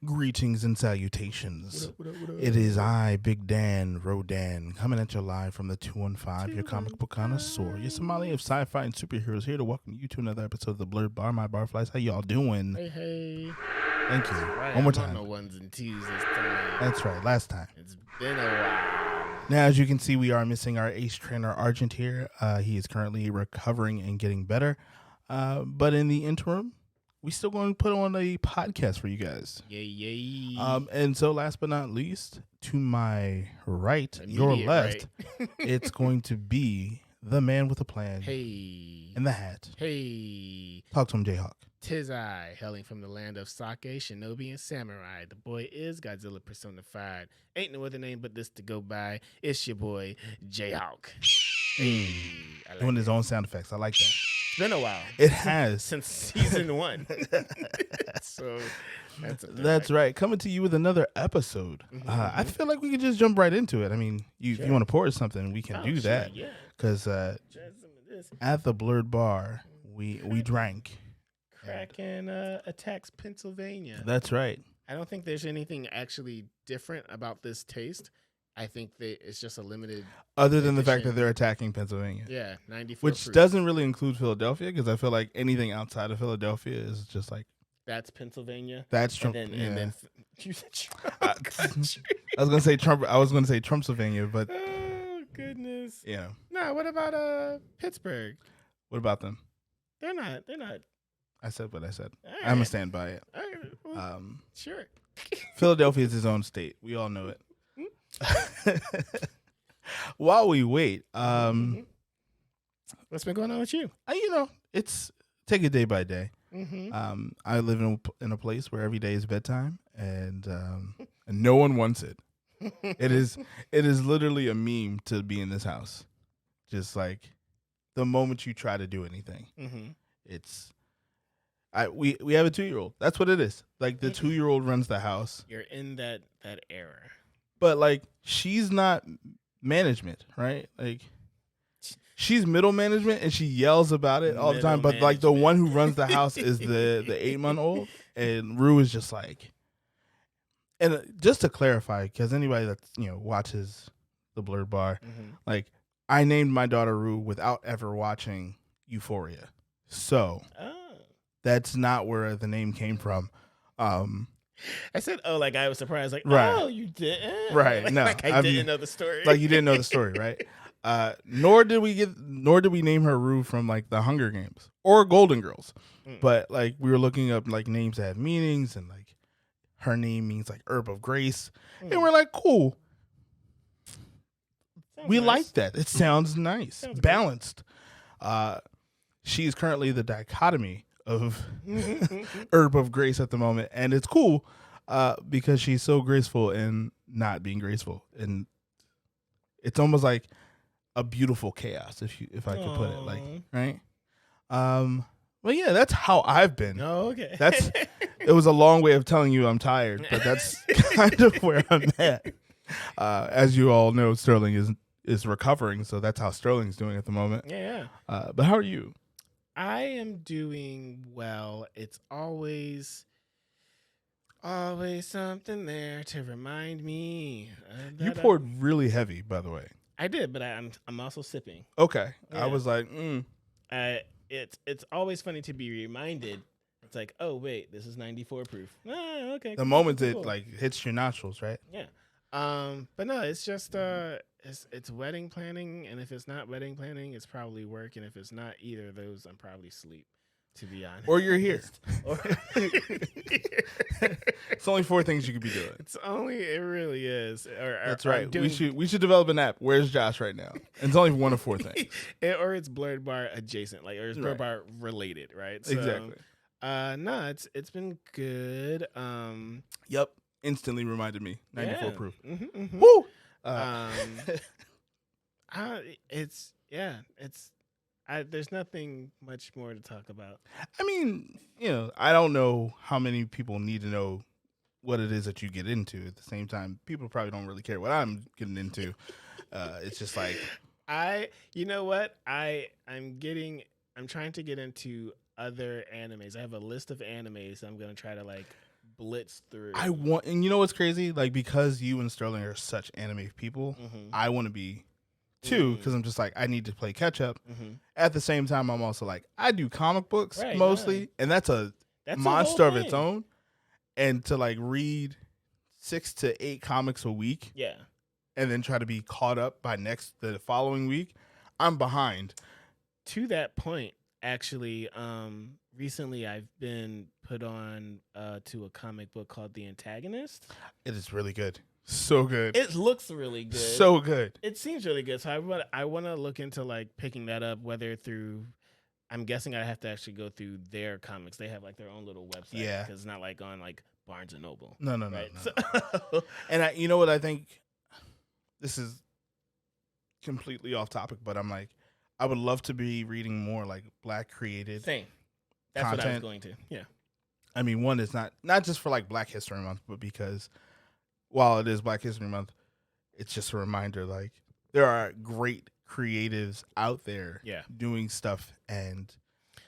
Greetings and salutations. What up? It is I, Big Dan, Rodan, coming at you live from the 215, your comic book connoisseur, your Somali of sci-fi and superheroes, here to welcome you to another episode of the Blerd Bar, my barflies. How y'all doing? Hey. Thank you. Right, One more I'm time. on the ones and twos this time. That's right, last time. It's been a while. Now, as you can see, we are missing our ace trainer, Argent, here. He is currently recovering and getting better. But in the interim, we still going to put on a podcast for you guys. Yay. And so last but not least, to my right, your left, right. it's going to be the man with a plan. Hey. In the hat. Hey. Talk to him, JHawk. Tis I, hailing from the land of sake, shinobi, and samurai. The boy is Godzilla personified. Ain't no other name but this to go by. It's your boy, JHawk. Hey. I like Doing it. his own sound effects. I like that. It's been a while. It has. Since season 1. So That's right. Coming to you with another episode. I feel like we could just jump right into it. I mean, if you want to pour something, we can do that. Yeah. Because at the Blerd Bar, we drank. Kraken attacks Pennsylvania. That's right. I don't think there's anything actually different about this taste. I think it's just a limited. Other than the fact edition. that they're attacking Pennsylvania. Yeah, 94 Which proof. doesn't really include Philadelphia, because I feel like anything outside of Philadelphia is just like, That's Pennsylvania. that's Trump. And then you said Trump. I was gonna say Trump. I was gonna say Trumpsylvania, but Oh goodness. yeah. No, what about Pittsburgh? What about them? They're not. I said what I said. All I'm gonna right. stand by it. All right, well, sure. Philadelphia is his own state. We all know it. While we wait, What's been going on with you? it's take it day by day. Mm-hmm. I live in a place where every day is bedtime, and no one wants it. It is literally a meme to be in this house. Just like the moment you try to do anything, it's we have a 2-year-old. That's what it is. Like the 2-year-old runs the house. You're in that era. But like she's not management, right? Like she's middle management and she yells about it all the time. But like the one who runs the house is the 8-month-old, and Rue is just like. And just to clarify, because anybody that watches the Blerd Bar, like I named my daughter Rue without ever watching Euphoria, so that's not where the name came from. I said, "Oh, like I was surprised." Like, Right. "Oh, you didn't?" Right? No, like I didn't know the story. Like you didn't know the story, right? Nor did we name her Rue from like the Hunger Games or Golden Girls, but like we were looking up like names that have meanings, and like her name means like herb of grace, and we're like, cool. We like that. It sounds nice, balanced. She is currently the dichotomy of herb of grace at the moment, and it's cool because she's so graceful and not being graceful, and it's almost like a beautiful chaos, if I could put it like, right. Well, yeah, that's how I've been. Oh, okay. It was a long way of telling you I'm tired, but that's kind of where I'm at. As you all know, Sterling is recovering, so that's how Sterling's doing at the moment. Yeah. But how are you? I am doing well. It's always something there to remind me. You poured really heavy, by the way. I did, but I'm also sipping. Okay. Yeah. I was like, It's always funny to be reminded. It's like, oh wait, this is 94 proof. Okay. the moment cool. it like hits your nostrils, right? Yeah. But no, it's just it's wedding planning, and if it's not wedding planning, it's probably work, and if it's not either of those, I'm probably asleep, to be honest. Or you're here. Or It's only 4 things you could be doing. it really is. That's right. We should develop an app. Where's Josh right now? And it's only one of 4 things. Or it's Blerd Bar adjacent, like, or it's Blerd Bar related, right? So, Exactly. No, it's been good. Yep. Instantly reminded me. 94 yeah. proof. Mm-hmm. Woo! There's nothing much more to talk about. I mean, I don't know how many people need to know what it is that you get into. At the same time, people probably don't really care what I'm getting into. It's just like you know what? I'm trying to get into other animes. I have a list of animes I'm gonna try to like blitz through. And you know what's crazy? Like, because you and Sterling are such anime people, I want to be too, because I'm just like, I need to play catch up. At the same time, I'm also like, I do comic books mostly, and that's a monster of its own. And to like read 6 to 8 comics a week, and then try to be caught up by the following week, I'm behind. To that point, actually, recently I've been put on to a comic book called The Antagonist. It is really good. So good. It looks really good. So good. It seems really good. So I want to look into like picking that up, whether through, I'm guessing I have to actually go through their comics. They have like their own little website. Yeah. Because it's not like on like Barnes and Noble. No. Right? No. And you know what I think? This is completely off topic, but I'm like, I would love to be reading more like Black created. Same. That's content. What I was going to. Yeah. I mean, one is not just for like Black History Month, but because while it is Black History Month, it's just a reminder like there are great creatives out there doing stuff, and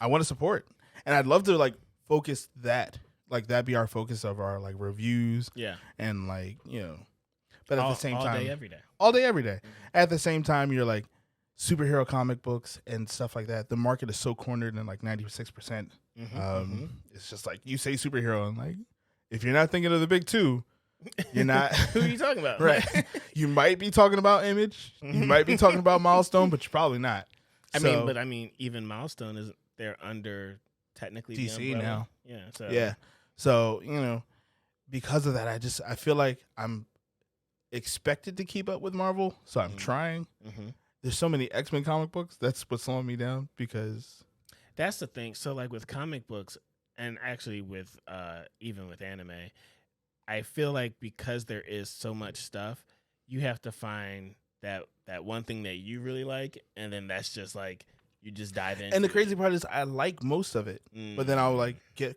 I want to support. And I'd love to like focus that, like that be our focus of our like reviews. Yeah. And like, you know, but at the same time, all day, every day. All day, every day. At the same time, you're like superhero comic books and stuff like that. The market is so cornered in like 96%. It's just like you say superhero, and like if you're not thinking of the big two, you're not. Who are you talking about? Right. You might be talking about Image. You might be talking about Milestone, but you're probably not. I mean, even Milestone is they're under technically DC now. Yeah. Yeah. So, you know, because of that, I feel like I'm expected to keep up with Marvel, so I'm trying. There's so many X-Men comic books. That's what's slowing me down, because that's the thing. So like with comic books, and actually with even with anime, I feel like because there is so much stuff, you have to find that one thing that you really like, and then that's just like you just dive in. And the crazy part is I like most of it, but then I'll like get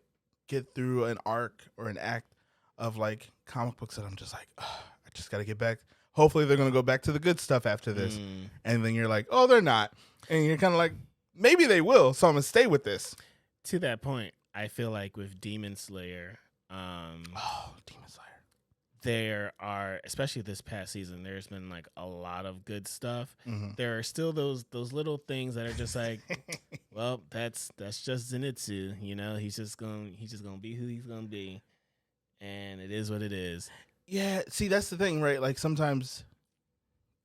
through an arc or an act of like comic books that I'm just like, I just got to get back. Hopefully they're going to go back to the good stuff after this. And then you're like, oh, they're not. And you're kind of like, maybe they will, so I'm going to stay with this. To that point, I feel like with Demon Slayer, Demon Slayer. There are, especially this past season, there's been like a lot of good stuff. There are still those little things that are just like, well, that's just Zenitsu, you know. He's just gonna be who he's gonna be, and it is what it is. Yeah, see, that's the thing, right? Like sometimes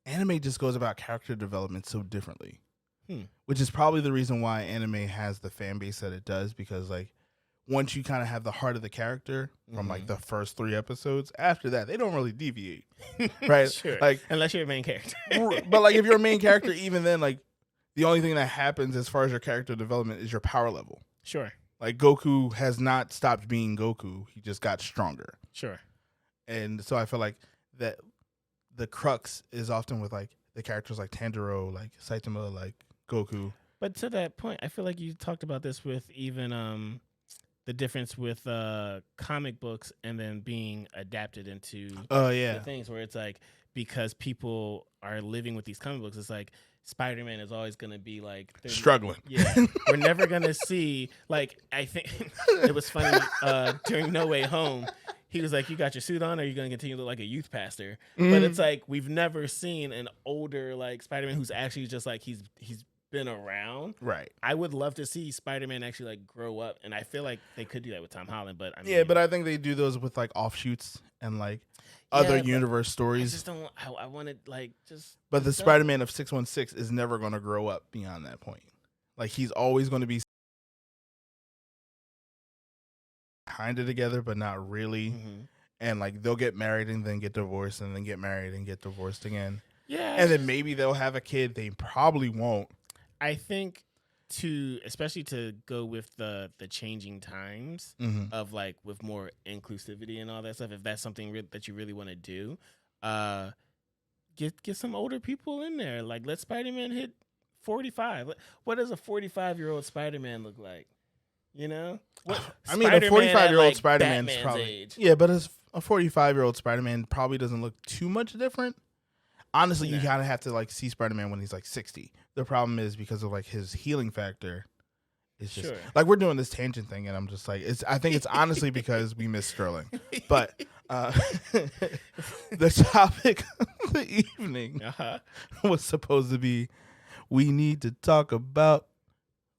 anime just goes about character development so differently, which is probably the reason why anime has the fan base that it does, because like once you kind of have the heart of the character from like the first 3 episodes, after that, they don't really deviate, right? Sure. Like unless you're a main character. But like if you're a main character, even then, like the only thing that happens as far as your character development is your power level. Sure. Like Goku has not stopped being Goku. He just got stronger. Sure. And so I feel like that the crux is often with like the characters like Tanjiro, like Saitama, like Goku. But to that point, I feel like you talked about this with even the difference with comic books and then being adapted into the things where it's like, because people are living with these comic books, it's like Spider-Man is always going to be like struggling. Yeah. We're never going to see, like, I think it was funny during No Way Home. He was like, you got your suit on, or are you going to continue to look like a youth pastor? But it's like, we've never seen an older like Spider-Man who's actually just like, he's been around. Right. I would love to see Spider-Man actually like grow up, and I feel like they could do that with Tom Holland, but I mean, yeah, but I think they do those with like offshoots and like other universe stories. I just don't. I wanted like just. But the Spider-Man of 616 is never going to grow up beyond that point. Like he's always going to be kind of together, but not really. And like they'll get married and then get divorced, and then get married and get divorced again. Yeah. And then maybe they'll have a kid. They probably won't. I think especially to go with the changing times of like with more inclusivity and all that stuff, if that's something that you really want to do, get some older people in there. Like let Spider-Man hit 45. What does a 45-year-old Spider-Man look like? You know? I mean, a 45-year-old like Spider-Man's Batman's probably age. Yeah, but a 45-year-old Spider-Man probably doesn't look too much different. Honestly, you kind of have to like see Spider-Man when he's like 60. The problem is because of like his healing factor It's just Sure. like we're doing this tangent thing, and I'm just like, I think it's honestly because we miss Sterling. But the topic of the evening was supposed to be, we need to talk about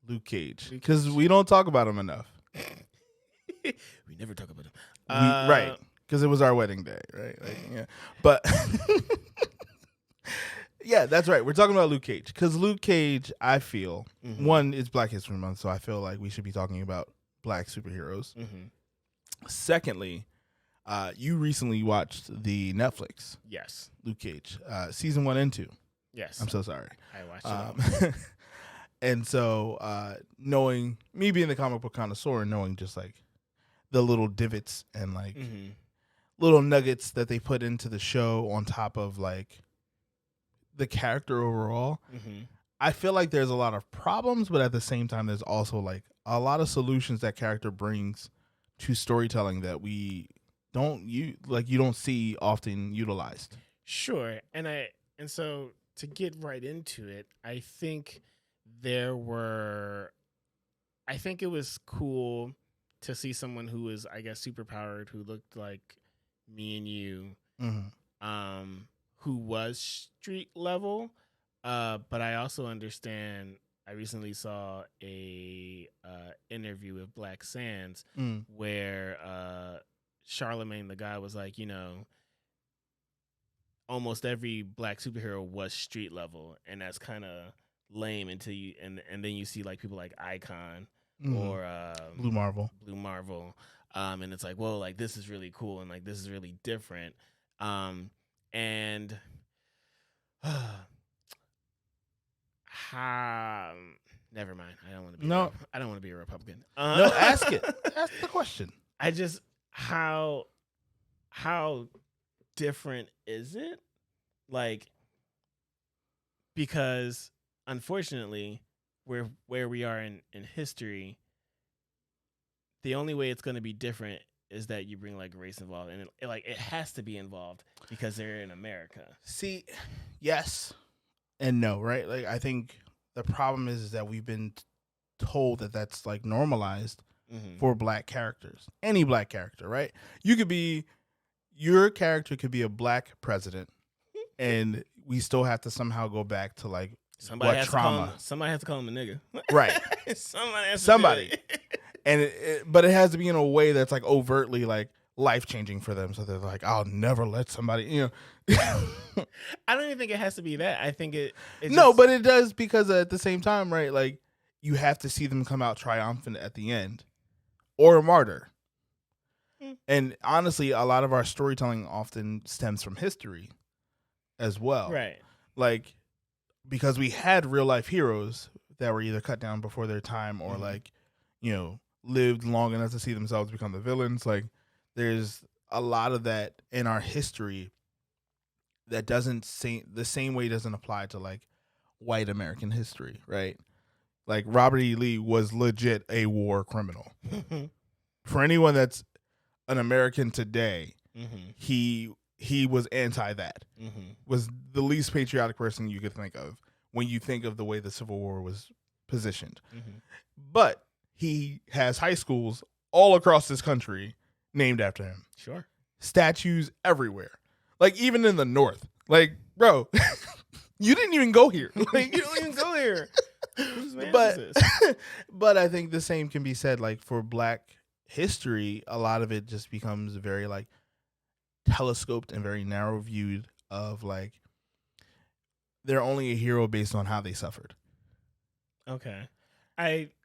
Luke Cage, because we don't talk about him enough. We never talk about him. Right, because it was our wedding day, right? Like, yeah, but yeah, that's right. We're talking about Luke Cage because Luke Cage, I feel, one, it's Black History Month, so I feel like we should be talking about Black superheroes. Secondly, you recently watched the Netflix Luke Cage season 1 and 2. Yes, I'm so sorry. I watched it. And so, knowing me being the comic book connoisseur and knowing just like the little divots and like little nuggets that they put into the show on top of like the character overall, I feel like there's a lot of problems, but at the same time, there's also like a lot of solutions that character brings to storytelling that you don't see often utilized. Sure, and so to get right into it, I think it was cool to see someone who was, I guess, superpowered, who looked like me and you, who was street level. But I also understand. I recently saw a interview with Black Sands where Charlemagne the guy was like, almost every Black superhero was street level, and that's kind of lame until you and then you see like people like Icon or Blue Marvel, and it's like, well, like this is really cool and like this is really different, and never mind. I don't want to be. I don't want to be a Republican. No, ask it. Ask the question. I just how different is it? Like, because unfortunately, where we are in history, the only way it's going to be different is that you bring like race involved, and it has to be involved because they're in America. See, yes and no, right? Like, I think the problem is that we've been told that that's like normalized for Black characters, any Black character, right? Your character could be a Black president, and we still have to somehow go back to like what trauma. Somebody has to call him a nigga, right? Somebody. And but it has to be in a way that's like overtly like life changing for them. So they're like, I'll never let somebody, I don't even think it has to be that. I think but it does, because at the same time, right? Like, you have to see them come out triumphant at the end, or a martyr. And honestly, a lot of our storytelling often stems from history as well. Right. Like, because we had real life heroes that were either cut down before their time or like, lived long enough to see themselves become the villains. Like, there's a lot of that in our history that doesn't the same way doesn't apply to like white American history, right? Like, Robert E. Lee was legit a war criminal. For anyone that's an American today, he was anti that. Was the least patriotic person you could think of when you think of the way the Civil War was positioned. But he has high schools all across this country named after him. Sure. Statues everywhere. Like, even in the North. Like, bro, you didn't even go here. Like, you don't even go here. But I think the same can be said like for Black history. A lot of it just becomes very like telescoped and very narrow viewed of like they're only a hero based on how they suffered. Okay.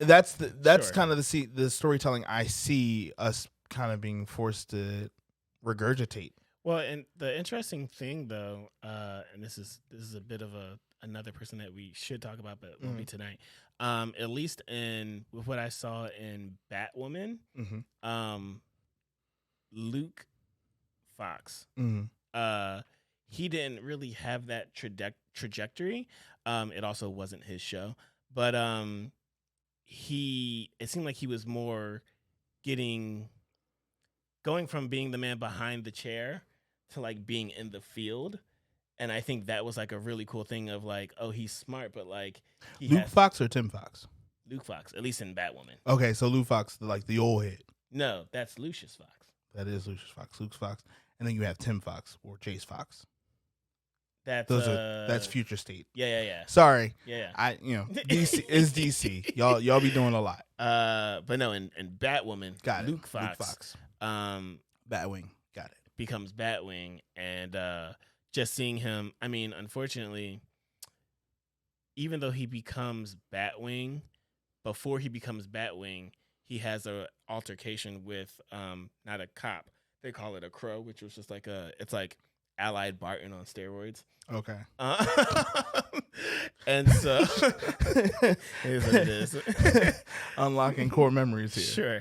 That's sure. Kind of the storytelling I see us kind of being forced to regurgitate. Well, and the interesting thing though, and this is a bit of another person that we should talk about, but won't be tonight. At least with what I saw in Batwoman, Luke Fox, he didn't really have that trajectory. It also wasn't his show, but it seemed like he was more going from being the man behind the chair to like being in the field. And I think that was like a really cool thing of like, oh, he's smart, but like Luke Fox or Tim Fox? Luke Fox, at least in Batwoman. Okay, so Luke Fox, like the old head. No, that's Lucius Fox. That is Lucius Fox, Luke Fox, and then you have Tim Fox or Jace Fox. That's that's Future State. Yeah. Sorry. Yeah. DC is DC. Y'all be doing a lot. But no, in Batwoman, Got it. Luke Fox. Batwing. Got it. Becomes Batwing, and just seeing him, I mean, unfortunately, even though he becomes Batwing, before he becomes Batwing, he has a altercation with not a cop. They call it a crow, which was just like it's like Allied Barton on steroids. Okay. And so it is what it is. Unlocking core memories here. Sure.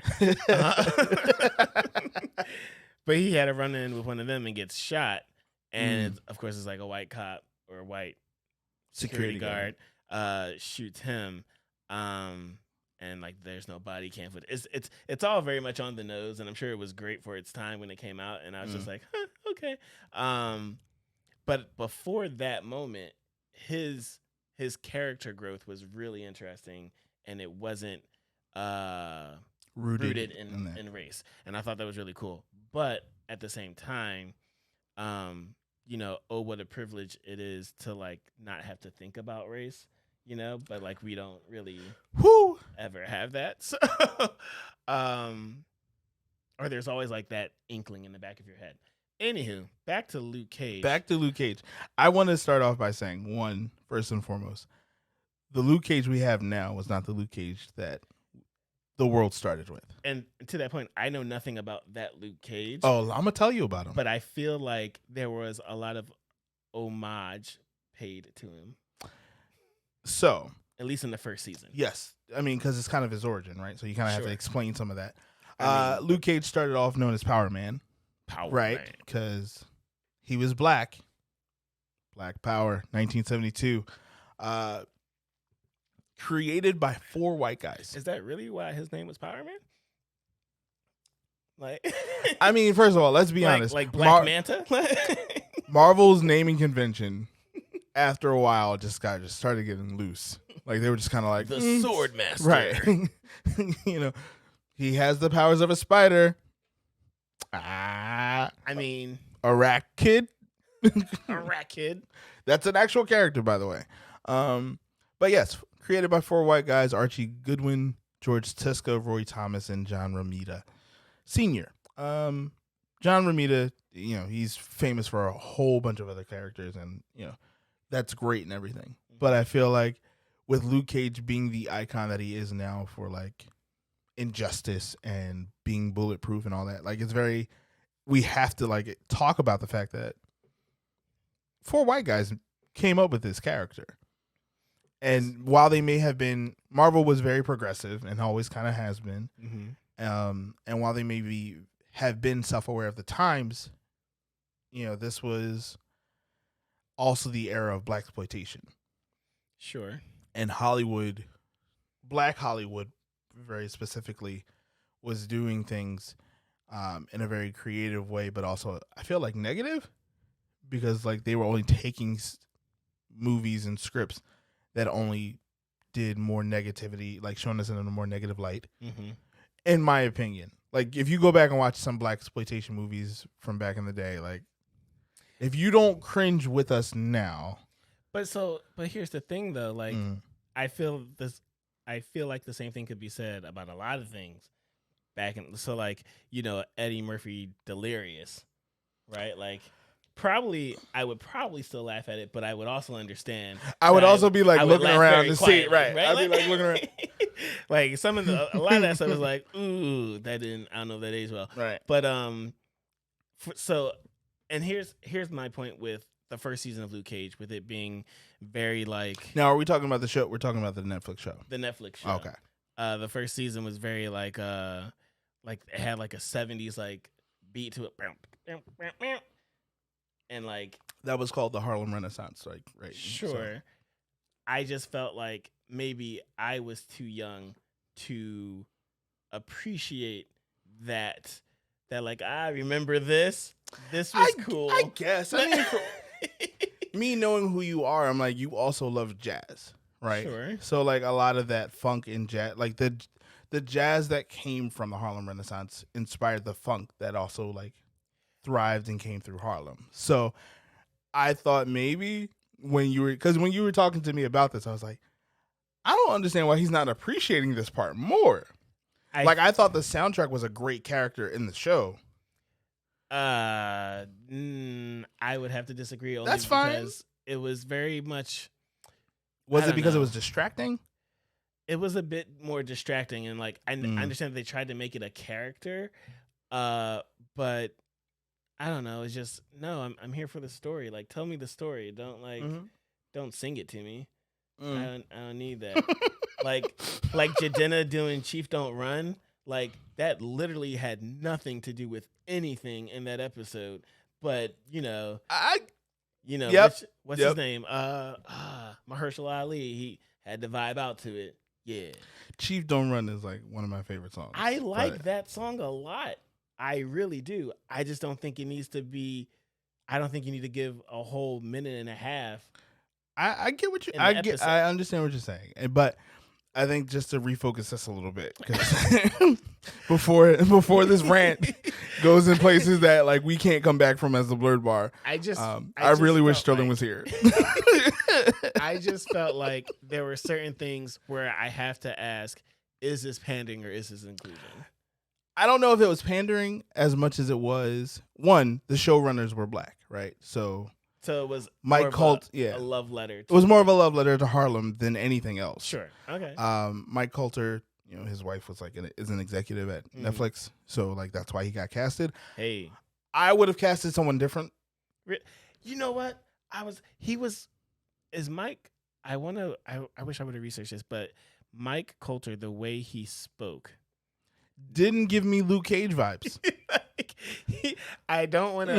But he had a run in with one of them and gets shot. And of course, it's like a white cop or a white security guard shoots him. And like there's no body cam footage. It's all very much on the nose, and I'm sure it was great for its time when it came out. And I was just like, okay. But before that moment, his character growth was really interesting, and it wasn't rooted in race. And I thought that was really cool. But at the same time, what a privilege it is to like not have to think about race. But like we don't really ever have that. So, or there's always like that inkling in the back of your head. Anywho, back to Luke Cage. I want to start off by saying, one, first and foremost, the Luke Cage we have now was not the Luke Cage that the world started with. And to that point, I know nothing about that Luke Cage. Oh, I'm going to tell you about him. But I feel like there was a lot of homage paid to him. So, at least in the first season. Yes. I mean, because it's kind of his origin, right? So you kind of have to explain some of that. Luke Cage started off known as Power Man. Right? Because he was black. Black Power, 1972. Created by 4 white guys. Is that really why his name was Power Man? Like, I mean, first of all, let's be honest. Like Black Manta? Marvel's naming convention, after a while, just started getting loose. Like they were just kind of like the Sword Master, right? He has the powers of a spider. I mean, a rat kid. A rat kid. That's an actual character, by the way. But yes, created by 4 white guys: Archie Goodwin, George Tiska, Roy Thomas, and John Romita Sr. John Romita, he's famous for a whole bunch of other characters, and that's great and everything. But I feel like with Luke Cage being the icon that he is now for like injustice and being bulletproof and all that, like we have to like talk about the fact that 4 white guys came up with this character. And while they may have been, Marvel was very progressive and always kind of has been. Mm-hmm. And while they maybe have been self-aware of the times, this was also the era of blaxploitation. Sure. And Hollywood, Black Hollywood very specifically, was doing things in a very creative way, but also I feel like negative, because like they were only taking movies and scripts that only did more negativity, like showing us in a more negative light. Mm-hmm. In my opinion, like if you go back and watch some blaxploitation movies from back in the day, like if you don't cringe with us now. But here's the thing though, like I feel like the same thing could be said about a lot of things back in, so like, Eddie Murphy Delirious, right? Like I would probably still laugh at it, but I would also understand. I would also be like looking around to see it, right? I'd be like looking around. Like a lot of that stuff is like, ooh, I don't know if that aged well. Right. But here's my point with the first season of Luke Cage, with it being very like. Now, are we talking about the show? We're talking about the Netflix show. The Netflix show. Okay. The first season was very like it had like a 70s like beat to it. And like that was called the Harlem Renaissance, like, right? Sure. So. I just felt like maybe I was too young to appreciate that like, I remember this was cool. I guess. I mean, me knowing who you are, I'm like, you also love jazz, right? Sure. So like a lot of that funk and jazz, like the jazz that came from the Harlem Renaissance inspired the funk that also like thrived and came through Harlem. So I thought maybe when you were talking to me about this, I was like, I don't understand why he's not appreciating this part more. I thought the soundtrack was a great character in the show. I would have to disagree. Only That's fine. Because it was very much. Was it because it was distracting? It was a bit more distracting, and like I understand that they tried to make it a character, but I don't know. It's just I'm here for the story. Like, tell me the story. Don't sing it to me. I don't need that. like Jadena doing Chief Don't Run. Like that literally had nothing to do with anything in that episode. But what's his name? Mahershala Ali. He had to vibe out to it. Yeah. Chief Don't Run is like one of my favorite songs. I like that song a lot. I really do. I just don't think it needs to be. I don't think you need to give a whole minute and a half. I get what you. I understand what you're saying, but I think just to refocus us a little bit, because before this rant goes in places that like we can't come back from as the Blerd Bar. I really wish Sterling was here. I just felt like there were certain things where I have to ask: is this pandering or is this inclusion? I don't know if it was pandering as much as it was. One, the showrunners were black, right? So it was Mike Coulter, a love letter. It was more of a love letter to Harlem than anything else. Sure. Okay. Mike Coulter, his wife was like is an executive at Netflix, so like that's why he got casted. Hey, I would have casted someone different. You know what? Is Mike? I wish I would have researched this, but Mike Coulter, the way he spoke, didn't give me Luke Cage vibes. I don't want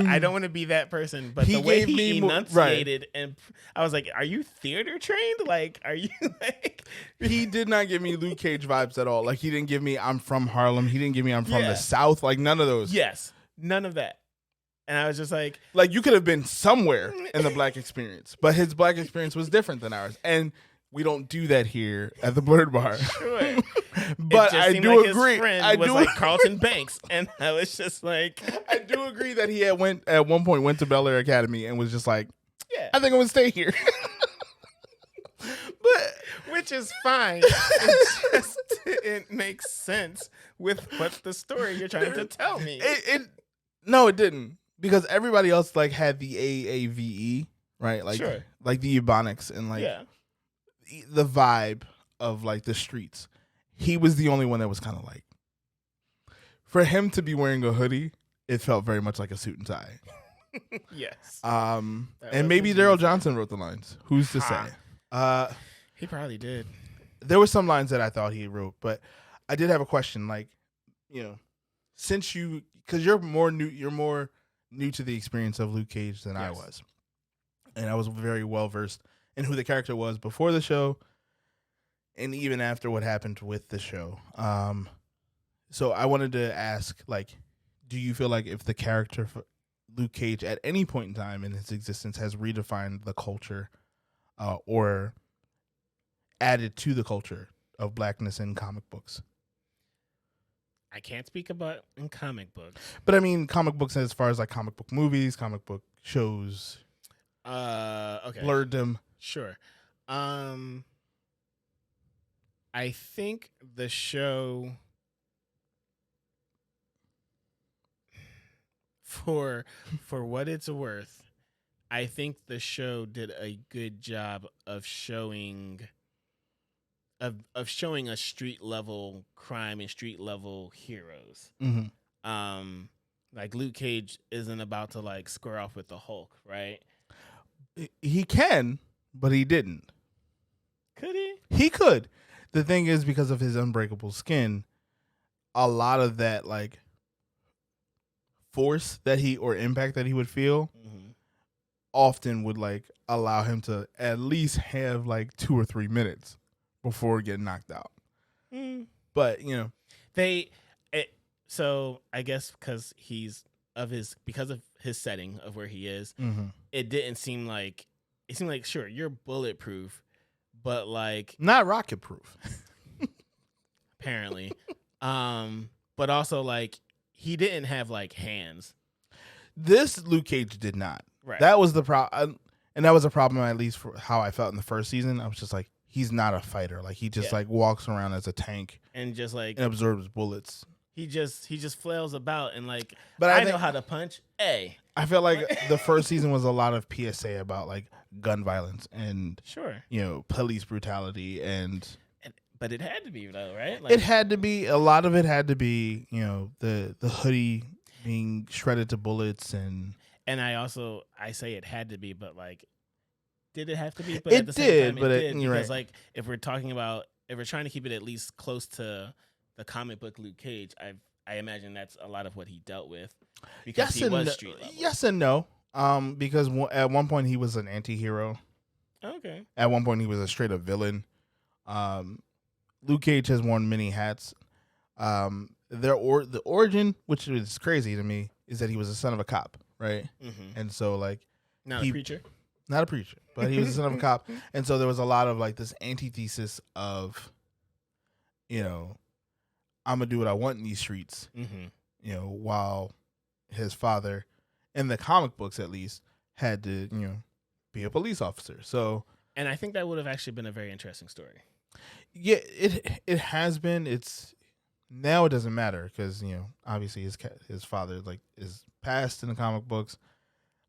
to be that person, but the way he enunciated, and I was like, "Are you theater trained? Like, are you like?" He did not give me Luke Cage vibes at all. Like, he didn't give me "I'm from Harlem." He didn't give me "I'm from the South." Like, none of those. Yes, none of that. And I was just like you could have been somewhere in the black experience, but his black experience was different than ours, and we don't do that here at the Blerd Bar. Sure. But I do like agree. His friend was like Carlton Banks, and I was just like, I do agree that he had at one point went to Bel Air Academy and was just like, yeah, I think I'm gonna stay here. But which is fine. It makes sense with what the story you're trying to tell me. No, it didn't, because everybody else like had the AAVE, right? Like, sure. Like the Ebonics and like the vibe of like the streets. He was the only one that was kind of like, for him to be wearing a hoodie, it felt very much like a suit and tie. Yes. And maybe Daryl Johnson wrote the lines. Who's to say? He probably did. There were some lines that I thought he wrote, but I did have a question. Like, since because you're more new to the experience of Luke Cage than I was, and I was very well versed in who the character was before the show, and even after what happened with the show. So I wanted to ask, like, do you feel like if the character Luke Cage at any point in time in his existence has redefined the culture or added to the culture of blackness in comic books? I can't speak about in comic books. But I mean comic books as far as like comic book movies, comic book shows. Okay. Blerdom. Sure. I think the show, for what it's worth, I think the show did a good job of showing a street level crime and street level heroes. Mm-hmm. Like Luke Cage isn't about to like square off with the Hulk, right? He can, but he didn't. Could he? He could. The thing is, because of his unbreakable skin, a lot of that like force that or impact that he would feel often would like allow him to at least have like 2 or 3 minutes before getting knocked out. But so I guess because of his setting of where he is, it seemed like sure, you're bulletproof, but like not rocket proof. apparently. But also like he didn't have like hands. This Luke Cage did not. Right. That was the problem, and that was a problem at least for how I felt in the first season. I was just like, he's not a fighter. Like he just like walks around as a tank and just like and absorbs bullets. He just flails about and like. But I know how to punch. Hey. I felt like the first season was a lot of PSA about like gun violence and police brutality but it had to be though, right? Like, it had to be. A lot of it had to be, the hoodie being shredded to bullets and I say it had to be, but like, did it have to be? But it at the same time, but it did you're because right. like if we're trying to keep it at least close to the comic book Luke Cage, I imagine that's a lot of what he dealt with because he was street level. Yes and no. Because at one point he was an anti-hero. Okay. At one point he was a straight up villain. Luke Cage has worn many hats. The origin, which is crazy to me, is that he was the son of a cop, right? Mm-hmm. And so like not a preacher, but he was the son of a cop, and so there was a lot of like this antithesis of, I'm gonna do what I want in these streets, while his father, in the comic books at least, had to be a police officer. So, and I think that would have actually been a very interesting story. Yeah, it has been. It's now it doesn't matter because obviously his father like is passed in the comic books.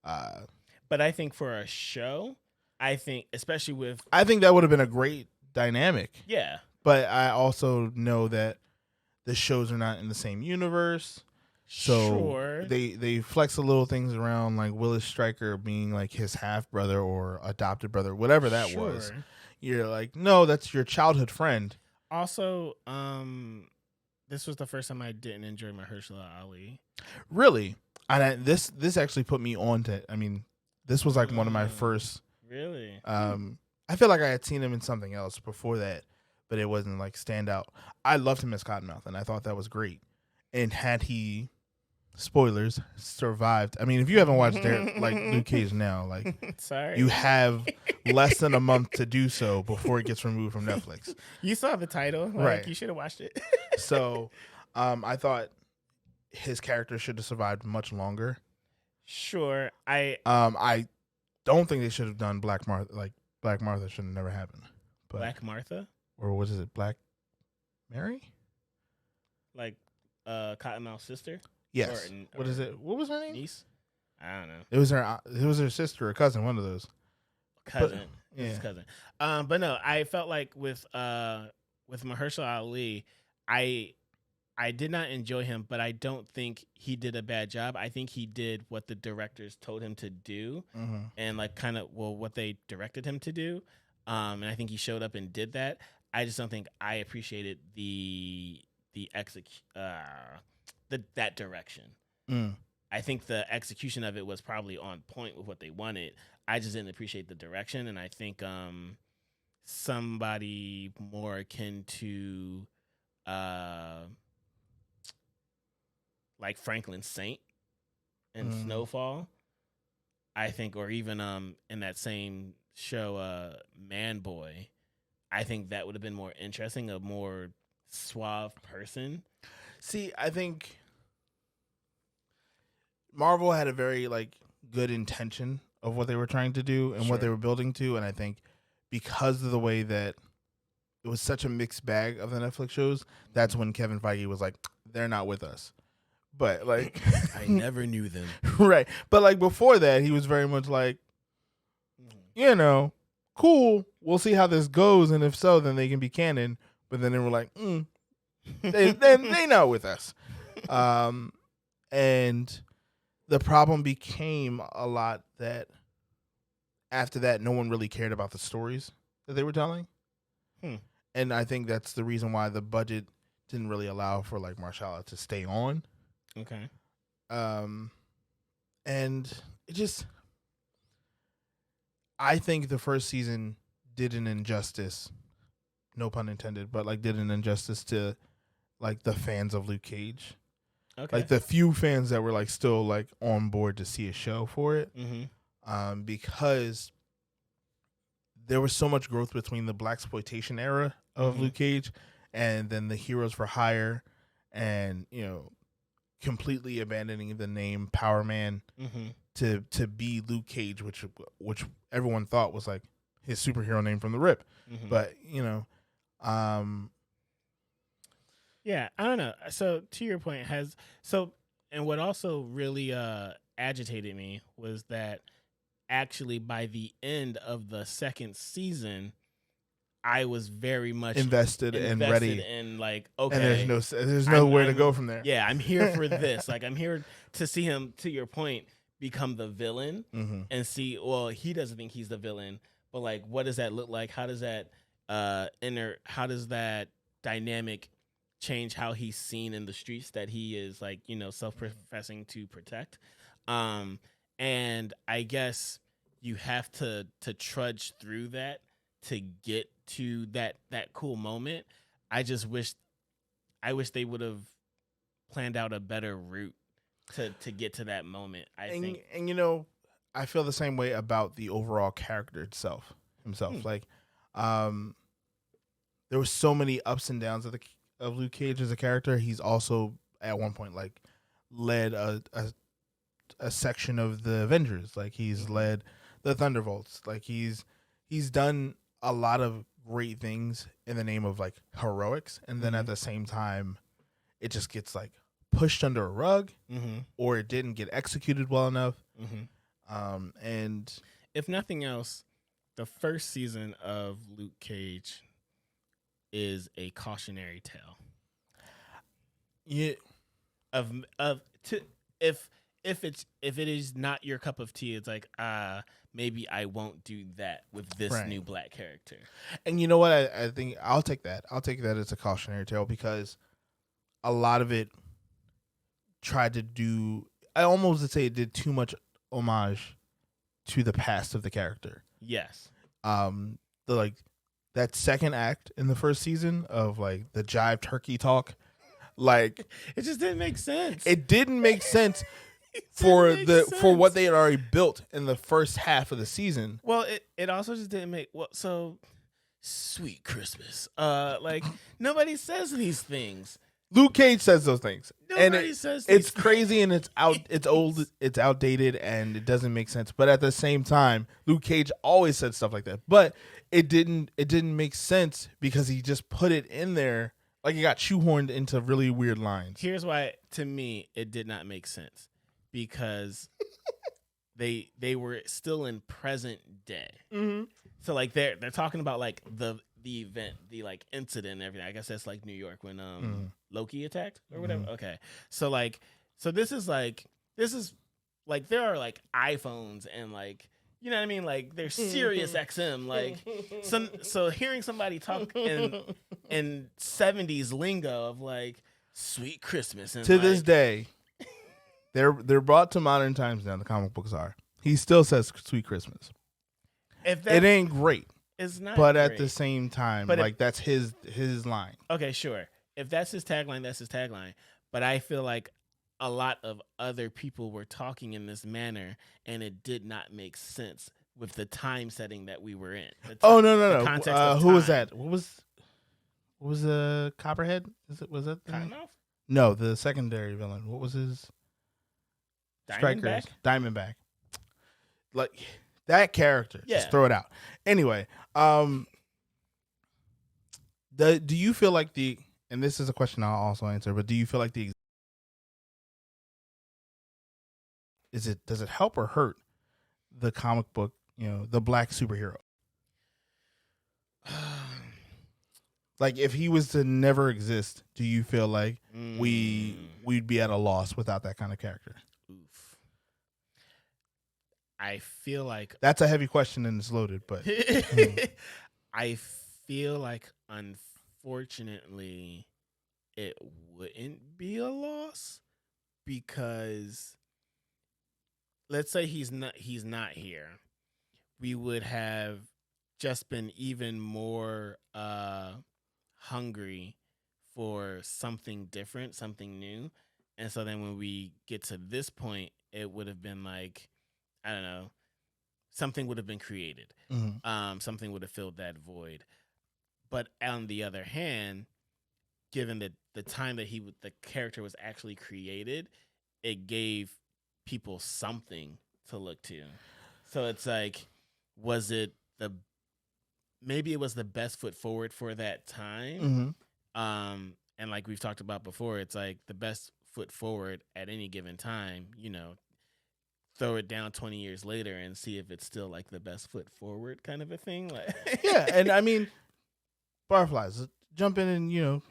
But I think for a show, I think especially I think that would have been a great dynamic. Yeah, but I also know that the shows are not in the same universe. So they flex the little things around, like Willis Stryker being like his half brother or adopted brother, whatever that was. You're like, no, that's your childhood friend. Also, this was the first time I didn't enjoy Mahershala Ali. Really? And this actually put me on to. I mean, this was like one of my first. Really? I feel like I had seen him in something else before that, but it wasn't like stand out. I loved him as Cottonmouth, and I thought that was great. And had he, spoilers, survived. I mean, if you haven't watched like Luke Cage now, like, sorry, you have less than a month to do so before it gets removed from Netflix. You saw the title, like, right? You should have watched it. So, I thought his character should have survived much longer. Sure, I don't think they should have done Black Martha. Like Black Martha should have never happened. But, Black Martha, or what is it, Black Mary? Like Cottonmouth's sister. Yes. What is it? What was her name? Niece. I don't know. It was her sister or cousin. One of those. Cousin. His cousin. But no, I felt like with Mahershala Ali, I did not enjoy him, but I don't think he did a bad job. I think he did what the directors told him to do, and like kind of what they directed him to do. And I think he showed up and did that. I just don't think I appreciated that direction. I think the execution of it was probably on point with what they wanted. I just didn't appreciate the direction, and I think somebody more akin to like Franklin Saint and Snowfall, I think, or even in that same show Man Boy, I think that would have been more interesting, a more suave person. See, I think Marvel had a very like good intention of what they were trying to do and what they were building to, and I think because of the way that it was such a mixed bag of the Netflix shows, that's when Kevin Feige was like, they're not with us. But like I never knew them. Right. But like before that, he was very much like, cool, we'll see how this goes, and if so, then they can be canon. But then they were like, they not with us. And the problem became a lot that after that, no one really cared about the stories that they were telling. And I think that's the reason why the budget didn't really allow for like Mahershala to stay on. Okay. And it just, I think the first season did an injustice, no pun intended, but like did an injustice to like the fans of Luke Cage. Okay. Like the few fans that were like still like on board to see a show for it. Because there was so much growth between the blaxploitation era of Luke Cage and then the Heroes for Hire, and completely abandoning the name Power Man to be Luke Cage, which everyone thought was like his superhero name from the rip. But yeah, I don't know. So to your point, and what also really agitated me was that actually by the end of the second season, I was very much invested and ready, and like, okay, and there's nowhere to go from there. Yeah, I'm here for this. Like, I'm here to see him, to your point, become the villain and see. Well, he doesn't think he's the villain, but like, what does that look like? How does that how does that dynamic change how he's seen in the streets that he is like, self-professing to protect? And I guess you have to trudge through that to get to that cool moment. I wish they would have planned out a better route to get to that moment. I think, and I feel the same way about the overall character himself. Like, there was so many ups and downs of Luke Cage as a character. He's also at one point like led a section of the Avengers. Like, he's led the Thunderbolts. Like, he's done a lot of great things in the name of like heroics, and then at the same time it just gets like pushed under a rug, or it didn't get executed well enough. And if nothing else, the first season of Luke Cage is a cautionary tale. Yeah. If it is not your cup of tea, it's like, maybe I won't do that with this new black character. And you know what? I think I'll take that. I'll take that as a cautionary tale, because a lot of it tried to do, I almost would say it did too much homage to the past of the character. Yes. That second act in the first season of like the jive turkey talk, like it just didn't make sense. It didn't make sense for what they had already built in the first half of the season. Well, it also just didn't make so sweet Christmas. Like, nobody says these things. Luke Cage says those things. Nobody says it's crazy, and it's old, it's outdated, and it doesn't make sense. But at the same time, Luke Cage always said stuff like that. But it didn't make sense because he just put it in there like it got shoehorned into really weird lines. Here's why, to me, it did not make sense. Because they were still in present day. So like they're talking about like the event, the like incident and everything. I guess that's like New York when Loki attacked or whatever. Okay. So this is like there are like iPhones and like, you know what I mean? Like there's Sirius XM. Like so hearing somebody talk in 70s lingo of like sweet Christmas and to this day. They're brought to modern times now. The comic books are. He still says "Sweet Christmas." It ain't great. It's not. But great. At the same time, that's his line. Okay, sure. If that's his tagline, that's his tagline. But I feel like a lot of other people were talking in this manner, and it did not make sense with the time setting that we were in. No. Who was that? What was Copperhead? Was that Cottonmouth? No, the secondary villain. What was his? Diamondback. Like that character. Yeah. Just throw it out. Anyway, do you feel like and this is a question I'll also answer, but do you feel like does it help or hurt the comic book, the black superhero? Like, if he was to never exist, do you feel like we'd be at a loss without that kind of character? Oof. I feel like that's a heavy question and it's loaded, but I feel like unfortunately it wouldn't be a loss, because let's say he's not here, we would have just been even more hungry for something different, something new. And so then when we get to this point, it would have been like, I don't know, something would have been created. Something would have filled that void. But on the other hand, given that the time that the character was actually created, it gave people something to look to. So it's like, maybe it was the best foot forward for that time. And like we've talked about before, it's like the best foot forward at any given time, throw it down 20 years later and see if it's still like the best foot forward kind of a thing. Like yeah. And I mean, Barflies, jump in and,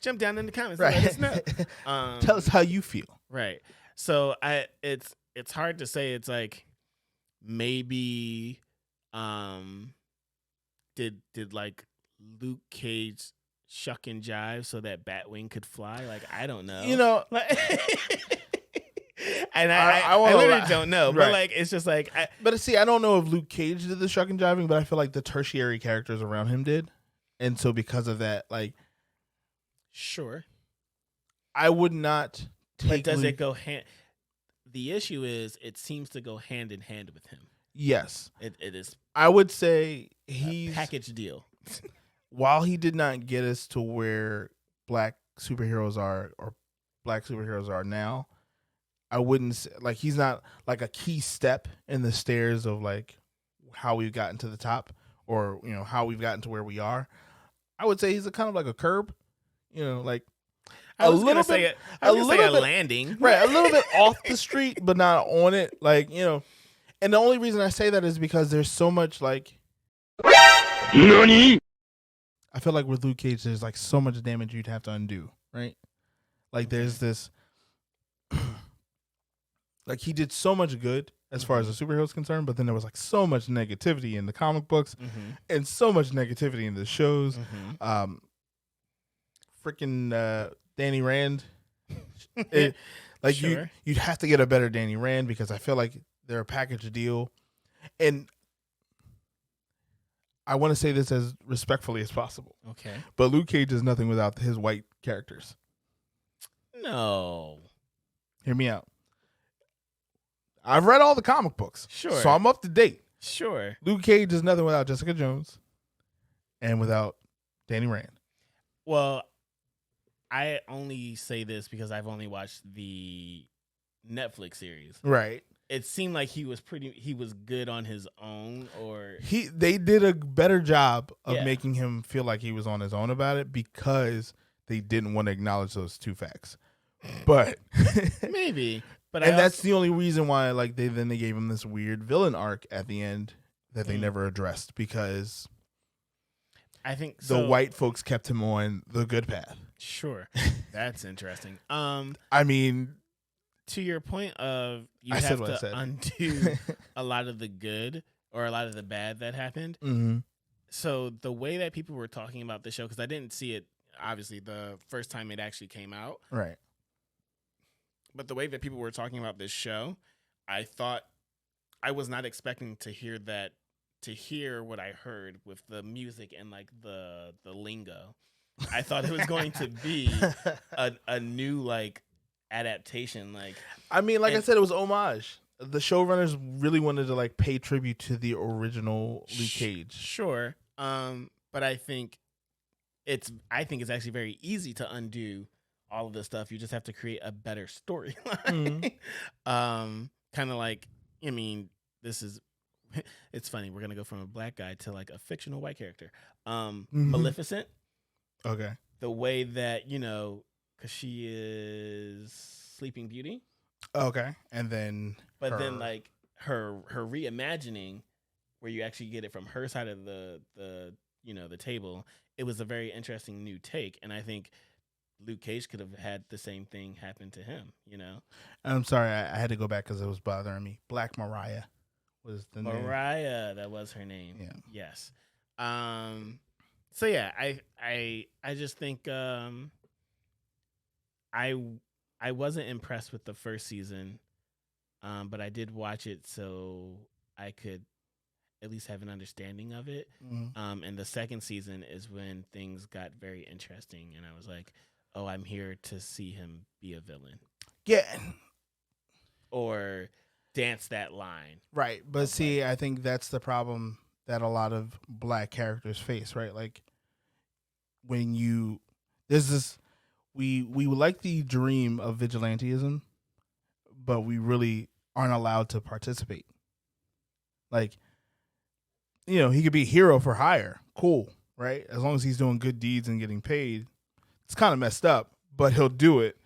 jump down in the comments. Right. And let us know. Tell us how you feel. Right. So it's hard to say. It's like maybe did like Luke Cage shuck and jive so that Batwing could fly? Like, I don't know. And I literally don't know. Right. But like, it's just like. But see, I don't know if Luke Cage did the shuck and jiving, but I feel like the tertiary characters around him did, and so because of that, like, sure, I would not. But does it go hand? The issue is, it seems to go hand in hand with him. Yes, it is. I would say he's a package deal. While he did not get us to where black superheroes are now, I wouldn't say, like, he's not like a key step in the stairs of like how we've gotten to the top, or how we've gotten to where we are. I would say he's kind of like a curb, like I was gonna say a landing, right? A little bit off the street, but not on it, like. And the only reason I say that is because there's so much like. NANI? I feel like with Luke Cage, there's like so much damage you'd have to undo, right? Like there's this, like he did so much good as far as the superhero is concerned, but then there was like so much negativity in the comic books and so much negativity in the shows. Freaking Danny Rand, sure. You'd have to get a better Danny Rand because I feel like they're a package deal, and I want to say this as respectfully as possible. Okay. But Luke Cage is nothing without his white characters. No. Hear me out. I've read all the comic books. Sure. So I'm up to date. Sure. Luke Cage is nothing without Jessica Jones and without Danny Rand. Well, I only say this because I've only watched the Netflix series. Right. It seemed like he was good on his own, or they did a better job of making him feel like he was on his own about it because they didn't want to acknowledge those two facts. But maybe, but that's the only reason why like they gave him this weird villain arc at the end that they never addressed, because I think the white folks kept him on the good path. Sure. That's interesting. I mean, to your point of you have to undo a lot of the good or a lot of the bad that happened. So the way that people were talking about the show, because I didn't see it, obviously, the first time it actually came out. Right. But the way that people were talking about this show, I was not expecting to hear what I heard with the music and like the lingo. I thought it was going to be a new like adaptation. Like, I mean, I said, it was homage. The showrunners really wanted to like pay tribute to the original Luke Cage. Sure. But I think it's actually very easy to undo all of this stuff. You just have to create a better storyline. Kind of like, I mean, it's funny. We're gonna go from a black guy to like a fictional white character. Maleficent. Okay. The way that, because she is Sleeping Beauty. Okay. And then then like her reimagining, where you actually get it from her side of the table, it was a very interesting new take, and I think Luke Cage could have had the same thing happen to him. I'm sorry, I had to go back because it was bothering me. Black Mariah was the name. Mariah, that was her name. Yeah. Yes. So yeah, I just think I wasn't impressed with the first season, but I did watch it so I could at least have an understanding of it. And the second season is when things got very interesting, and I was like, oh, I'm here to see him be a villain. Yeah. Or dance that line. Right. But see, I think that's the problem that a lot of black characters face, right? Like when there's this, we like the dream of vigilantism, but we really aren't allowed to participate. Like, he could be a hero for hire. Cool, right? As long as he's doing good deeds and getting paid. It's kind of messed up, but he'll do it.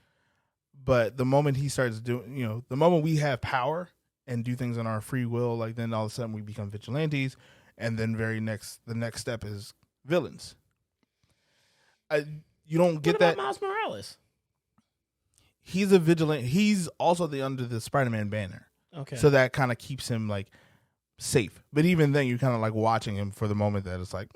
But the moment he starts doing, the moment we have power and do things on our free will, like then all of a sudden we become vigilantes, and then the next step is villains. You don't get that. What about Miles Morales? He's a vigilante. He's also under the Spider-Man banner. Okay. So that kind of keeps him like safe. But even then, you're kind of like watching him for the moment that it's like,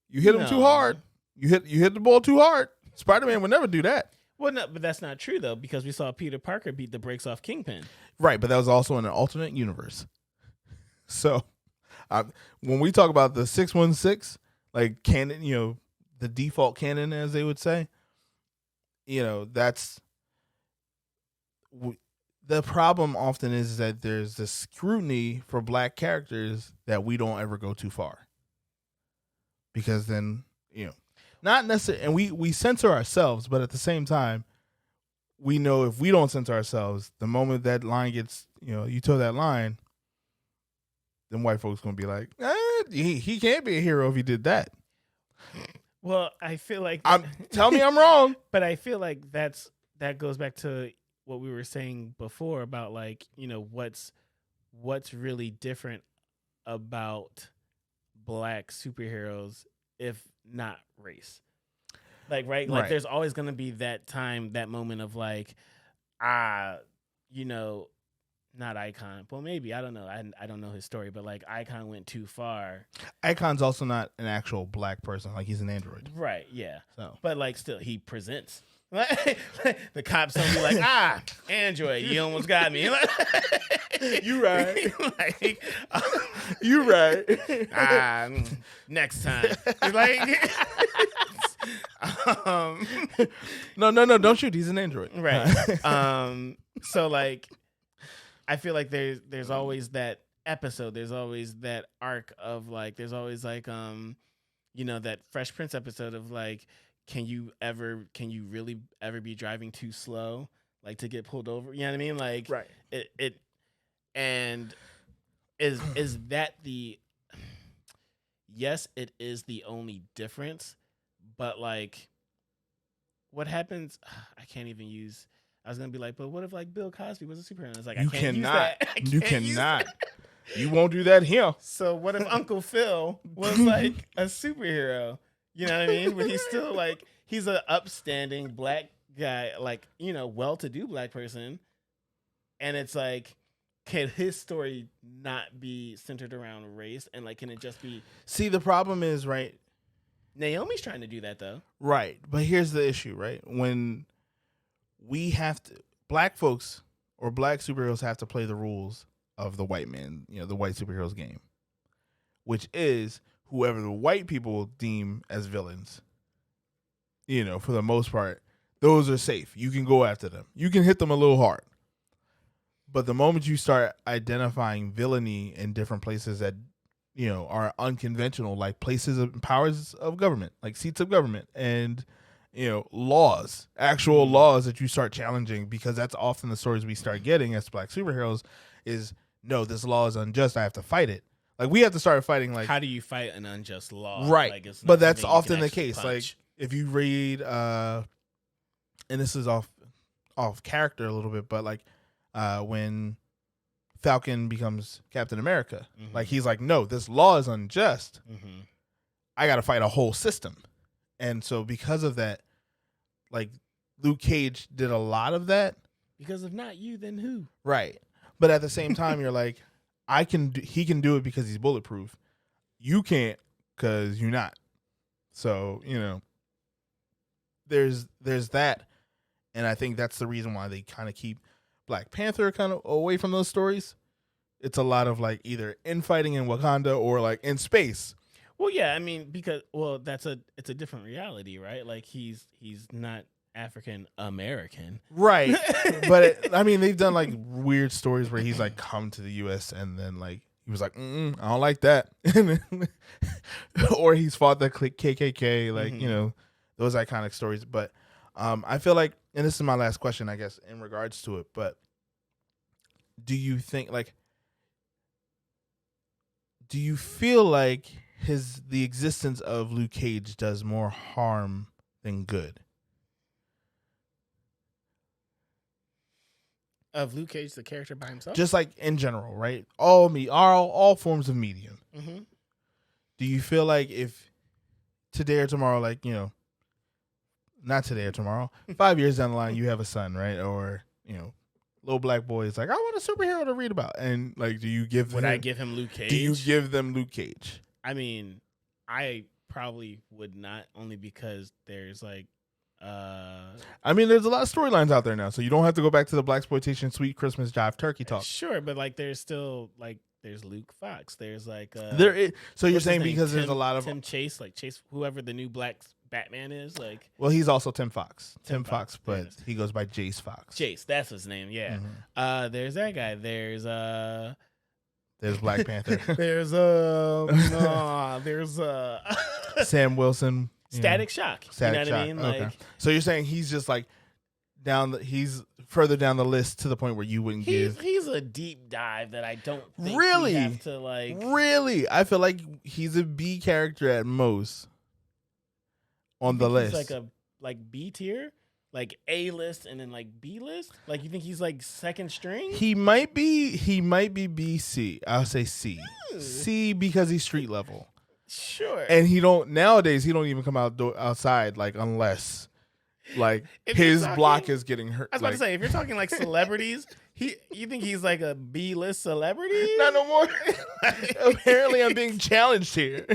you hit him too hard. You hit the ball too hard. Spider-Man would never do that. Well, no, but that's not true though, because we saw Peter Parker beat the brakes off Kingpin. Right, but that was also in an alternate universe. So, when we talk about the 616, like canon, the default canon, as they would say, that's the problem. Often is that there's this scrutiny for black characters that we don't ever go too far, because then not necessarily, and we censor ourselves, but at the same time, we know if we don't censor ourselves, the moment that line gets, you toe that line, then white folks gonna be like, he can't be a hero if he did that. Well, I feel like tell me I'm wrong, but I feel like that goes back to what we were saying before about like what's really different about black superheroes if not race. Like right? There's always gonna be that moment of like, not Icon. Well, maybe, I don't know. I don't know his story, but like Icon went too far. Icon's also not an actual black person. Like he's an android. Right. Yeah. So, but like still, he presents. The cops don't be like, android, you almost got me. You right. You right. Next time. Like, no, don't shoot. He's an android. Right. So like, I feel like there's always that episode. There's always that arc of like, there's always like, that Fresh Prince episode of like, can you really ever be driving too slow, like to get pulled over? You know what I mean? Like, right. It and is that the, yes, it is the only difference, but like, what happens? I can't even use. I was gonna be like, but what if like Bill Cosby was a superhero? It's like, you I can't cannot. use that. You cannot. You won't do that here. So what if Uncle Phil was like a superhero? You know what I mean? But he's still like, he's an upstanding black guy, like, well-to-do black person. And it's like, can his story not be centered around race? And like, can it just be? See, the problem is, right? Naomi's trying to do that though. Right. But here's the issue, right? When we have to, black folks or black superheroes have to play the rules of the white man, the white superheroes game, which is whoever the white people deem as villains, for the most part, those are safe. You can go after them. You can hit them a little hard. But the moment you start identifying villainy in different places that, are unconventional, like places of powers of government, like seats of government and, laws, actual laws that you start challenging, because that's often the stories we start getting as black superheroes is, no, this law is unjust. I have to fight it. Like, we have to start fighting, like... How do you fight an unjust law? Right. Like, but that's often the case. Punch. Like, if you read, and this is off character a little bit, but, like, when Falcon becomes Captain America, like, he's like, no, this law is unjust. I got to fight a whole system. And so because of that, like, Luke Cage did a lot of that. Because if not you, then who? Right. But at the same time, you're like... he can do it because he's bulletproof. You can't because you're not. So, there's that. And I think that's the reason why they kind of keep Black Panther kind of away from those stories. It's a lot of like either infighting in Wakanda or like in space. Well, yeah, I mean, because, it's a different reality, right? Like he's not African American. Right. But they've done like weird stories where he's like come to the U.S. and then like he was like, I don't like that, or he's fought the KKK, like you know, those iconic stories. But I feel like, and this is my last question, I guess, in regards to it. But do you think like? Do you feel like the existence of Luke Cage does more harm than good? Of Luke Cage, the character by himself? Just like in general, right? All forms of media. Mm-hmm. Do you feel like if today or tomorrow, like, you know, not today or tomorrow, 5 years down the line, you have a son, right? Or, you know, little black boy is like, I want a superhero to read about. And like, do you give I give him Luke Cage? Do you give them Luke Cage? I mean, I probably would not, only because there's like I mean, there's a lot of storylines out there now, so you don't have to go back to the blaxploitation sweet Christmas jive turkey talk. Sure, but like there's still like there's Luke Fox. There's like so you're saying because there's a lot of Tim Chase, like Chase, whoever the new black Batman is, like. Well, he's also Tim Fox. Tim Fox, but yes. he goes by Jace Fox. Jace, that's his name. Yeah. Mm-hmm. There's that guy. There's Black Panther. there's Sam Wilson. Static Shock. Static you know what I mean? Okay. Like, so you're saying he's just like he's further down the list to the point where you wouldn't give. He's a deep dive that I don't think really we have to like. Really, I feel like he's a B character at most on the list. He's like B tier, like A list, and then like B list. Like you think he's like second string? He might be B C. I'll say C. C because he's street level. Sure. And nowadays he don't even come outside like unless like his block is getting hurt. I was about to say, if you're talking like celebrities, you think he's like a B-list celebrity? Not no more. Apparently I'm being challenged here.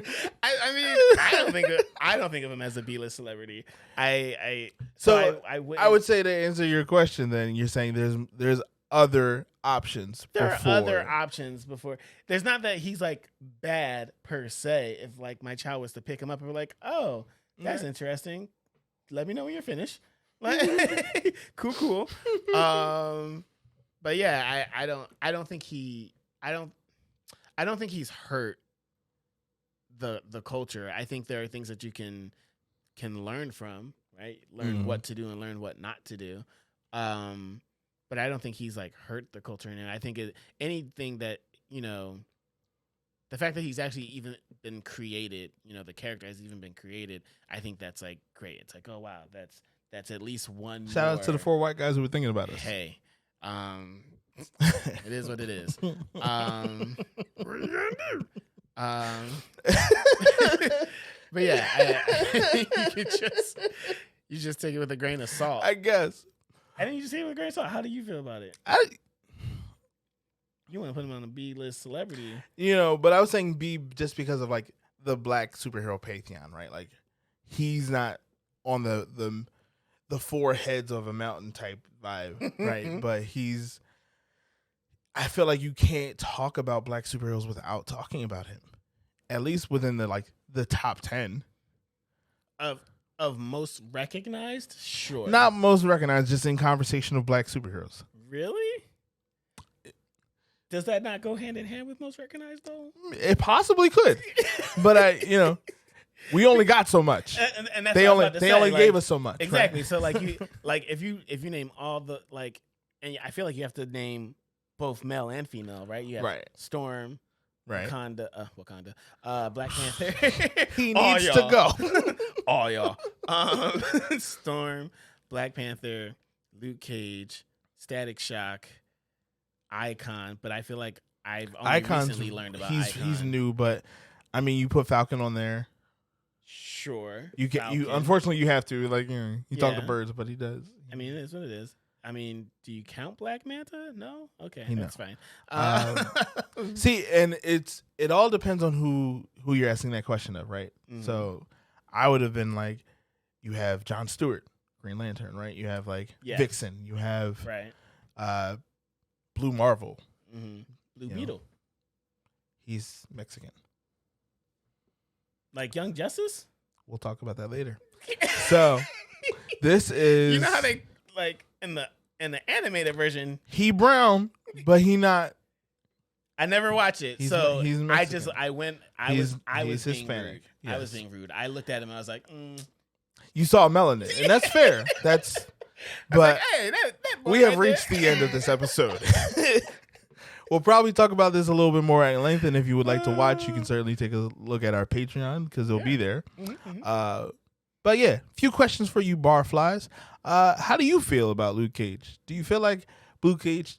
I mean, I don't think of him as a B-list celebrity. I would say to answer your question, then you're saying there's other options. There are other options before. There's not that he's like bad per se. If like my child was to pick him up and we're like, oh, that's interesting. Let me know when you're finished. Like, cool. But yeah, I don't think he's hurt the culture. I think there are things that you can learn from, right? Learn what to do and learn what not to do. But I don't think he's like hurt the culture. And I think anything that, you know, the fact that he's actually even been created, you know, the character has even been created. I think that's like great. It's like, oh wow, that's at least one. Shout out to the 4 white guys who were thinking about us. Hey, it is what it is. What are you gonna do? But yeah, you just take it with a grain of salt, I guess. I think you just take it with a grain of salt. How do you feel about it? You want to put him on a B-list celebrity, you know? But I was saying B just because of like the black superhero pantheon, right? Like he's not on the 4 heads of a mountain type vibe, right? But I feel like you can't talk about black superheroes without talking about him, at least within the top 10 of most recognized. Sure, not most recognized, just in conversation of black superheroes. Really? Does that not go hand in hand with most recognized though? It possibly could, but we only got so much, and that's they only gave us so much. Exactly. Right? So like if you name all the like, and I feel like you have to name both male and female, right? You have Storm, right? Wakanda, Black Panther. He needs to go. All y'all. Storm, Black Panther, Luke Cage, Static Shock, Icon. But I feel like I've only recently learned about Icon. He's new, but I mean, you put Falcon on there. Sure. Unfortunately you have to, like, you know, he talk to birds, but he does. I mean, it is what it is. I mean, do you count Black Manta? No? Okay, that's fine. See, and it all depends on who you're asking that question of, right? Mm-hmm. So I would have been like, you have Jon Stewart, Green Lantern, right? You have like Vixen, you have Blue Marvel, Blue Beetle. Know, he's Mexican. Like Young Justice? We'll talk about that later. So this is, you know how they like in the animated version, he brown. but he not. I never watch it, He's so Mexican. I was being Hispanic. rude. Yes. I was being rude. I looked at him. I was like, You saw melanin, and that's fair. That's. But like, hey, that boy we have right reached there. the end of this episode. We'll probably talk about this a little bit more at length, and if you would like to watch, you can certainly take a look at our Patreon because it'll be there. But yeah, a few questions for you, barflies. How do you feel about Luke Cage? Do you feel like Luke Cage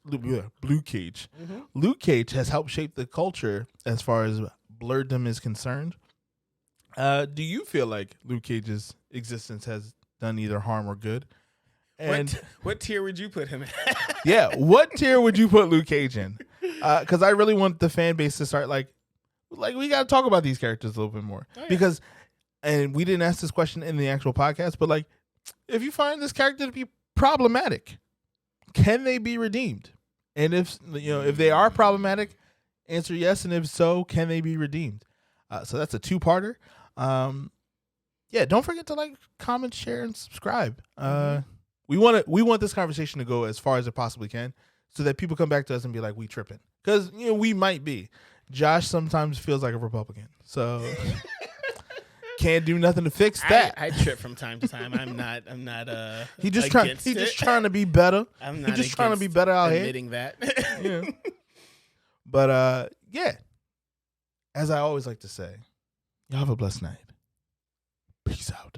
has helped shape the culture as far as blurredom is concerned? Do you feel like Luke Cage's existence has done either harm or good? And what tier would you put him in? yeah, what tier would you put Luke Cage in? Because I really want the fan base to start like we got to talk about these characters a little bit more because, and we didn't ask this question in the actual podcast, but like, if you find this character to be problematic, can they be redeemed? And if they are problematic, answer yes, and if so, can they be redeemed? So that's a two-parter. Don't forget to like, comment, share, and subscribe. We want this conversation to go as far as it possibly can, so that people come back to us and be like, we tripping, because we might be. Josh sometimes feels like a Republican, so can't do nothing to fix that. I trip from time to time. I'm not. He just trying to be better. I'm not. He just trying to be better out here. Admitting that. Yeah. But as I always like to say, y'all have a blessed night. Peace out.